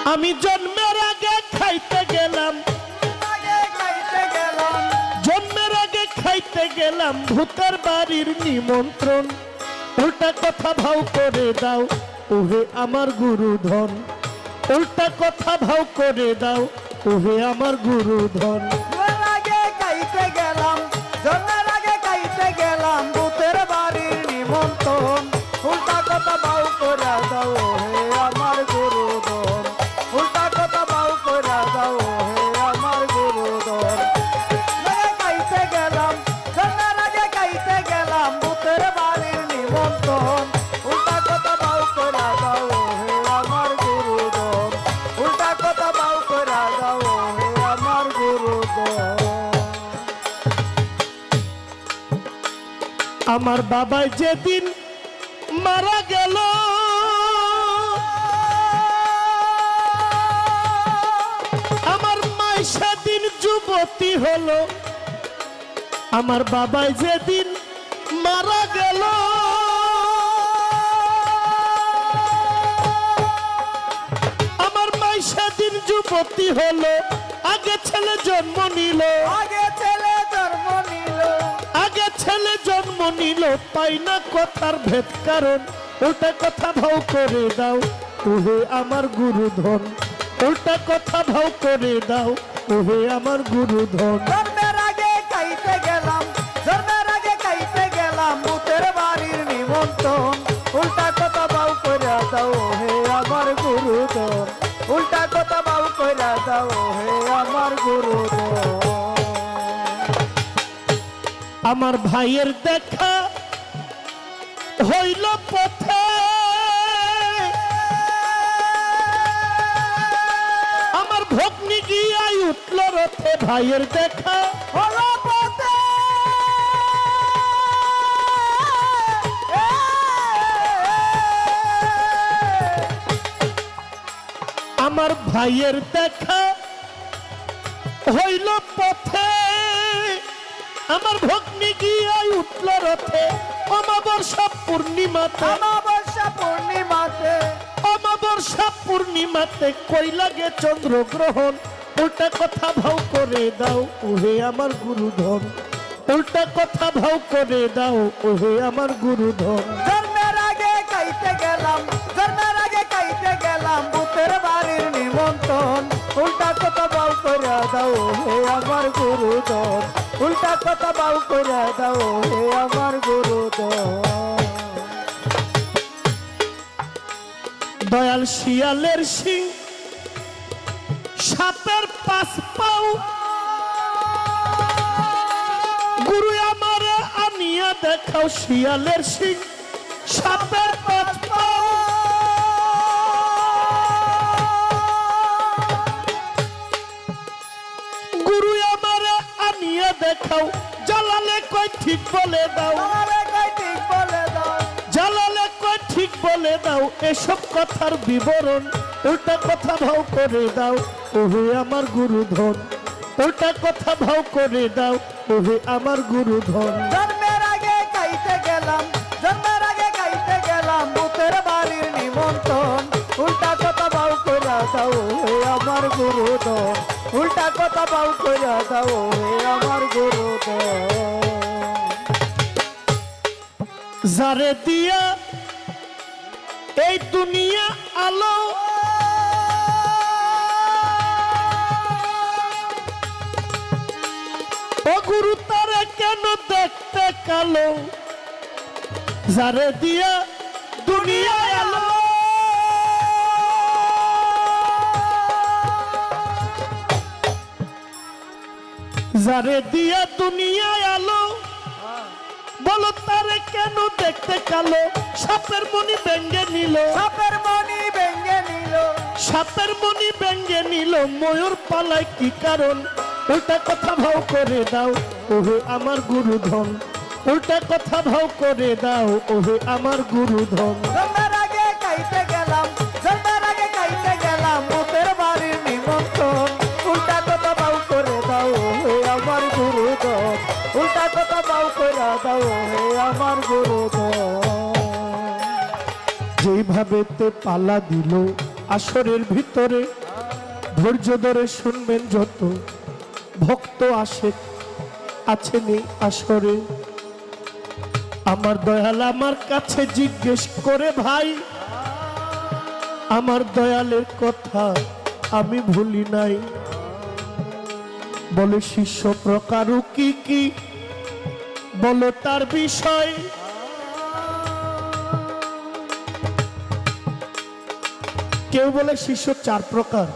আমি জন্মের আগে খাইতে গেলাম, জন্মের আগে খাইতে গেলাম ভূতের বাড়ির নিমন্ত্রণ। উল্টা কথা ভাও করে দাও ওহে আমার গুরুধন, উল্টা কথা ভাও করে দাও ওহে আমার গুরুধন। খাইতে গেলাম, জন্মের আগে খাইতে গেলাম ভূতের বাড়ির নিমন্ত্রণ। উল্টা কথা ভাও করে দাও হে আমার গুরুধন, উল্টা কথা ভাও করে দাও হে আমার গুরুধন। খাইতে গেলাম, জন্মের আগে খাইতে গেলাম ভূতের বাড়ির নিমন্ত্রণ। উল্টা কথা ভাও করে দাও হে আমার গুরুধন, উল্টা কথা ভাও করে দাও হে আমার গুরুধন। আমার বাবা যেদিন মারা গেল, আমার মা সেদিন যুবতী হলো। আমার বাবা যেদিন মারা গেল, আমার মা সেদিন যুবতী হলো। আগে ছেলে জন্ম নিল, আগে ছেলে জন্ম নিল, আগে ছেলে জন্ম নিল। পাই না কথার ভেদ কারণ, উল্টা কথা ভাও করে দাও ওহে আমার গুরুধন, উল্টা কথা ভাও করে দাও ওহে আমার গুরুধন। জন্মের আগে খাইতে গেলাম, জন্মের আগে খাইতে গেলাম ভূতের বাড়ির নিমন্ত্রণ। উল্টা কথা ভাও করে দাও হে আমার গুরুধন, উল্টা কথা ভাও করে দাও হে আমার গুরুধন। আমার ভাইয়ের দেখা হইল পথে, আমার ভগ্নি গিয়াই উঠল রথে। ভাইয়ের দেখা হলো পথে, আমার ভাইয়ের দেখা হইল পথে, আমার ভগ্নি গিয়াই উঠল রথে। অমাবস্যা পূর্ণিমাতে, অমাবস্যা পূর্ণিমাতে, অমাবস্যা পূর্ণিমাতে কই লাগে চন্দ্রগ্রহণ। উল্টা কথা ভাও করে দাও ওহে আমার গুরুধন, উল্টা কথা ভাও করে দাও ওহে আমার গুরুধন। জন্মের আগে খাইতে গেলাম, জন্মের আগে খাইতে গেলাম ভূতের বাড়ির নিমন্ত্রণ। উল্টা কথা ভাও করে দাও হে আমার গুরুধন, উল্টা কথা ভাও করে দাও হে আমার গুরুধন। দয়াল শিয়ালের সিং, সাপের পাঁচ পাও, গুরু আমার আনিয়া দেখাও। শিয়ালের সিং, সাপের পাঁচ পাও, গুরু আমার আনিয়া দেখাও। জালালে কই ঠিক বলে দাও, আমারে কই ঠিক বলে দাও, জালালে কই ঠিক বলে দাও এসব কথার বিবরণ। উল্টা কথা ভাও করে দাও ওহে আমার গুরুধন, উল্টা কথা ভাও করে দাও ওহে আমার গুরুধন। জন্মের আগে খাইতে গেলাম, জন্মের আগে খাইতে গেলাম ভূতের বাড়ির নিমন্ত্রণ। উল্টা কথা ভাও করে দাও হে আমার গুরুধন, উল্টা কথা ভাও করে দাও হে আমার গুরুধন। যারে দিয়া এই দুনিয়া আলো, ও গুরু তারে কেন দেখতে কালো। যারে দিয়া দুনিয়া আলো, যারে দিয়া দুনিয়া আলো, বলো তারে কেন দেখতে কালো। সাপের মনি ব্যঙ্গে নিল, সাপের মনি ভেঙে নিল, সাপের মনি ব্যঙ্গে নিল। ময়ূর পালায় কি কারণ, উল্টা কথা ভাও করে দাও ওহে আমার গুরুধন, উল্টা কথা ভাও করে দাও ওহে আমার গুরুধন। জন্মের আগে খাইতে গেলাম, জন্মের আগে খাইতে গেলাম ভূতের বাড়ির নিমন্ত্রণ। উল্টা কথা ভাও করে দাও হে আমার গুরুধন, উল্টা কথা ভাও করে দাও হে আমার গুরুধন। যেইভাবে তে পালা দিল আসরের ভিতরে ধৈর্য ধরে শুনবেন যত ভক্ত আসে আছেনি আসরে। আমার দয়াল আমার কাছে জিজ্ঞেস করে ভাই, আমার দয়ালের কথা আমি ভুলি নাই। বলে শিষ্য প্রকার কি কি বলো তার বিষয়। কেউ বলে শিষ্য 4 প্রকার,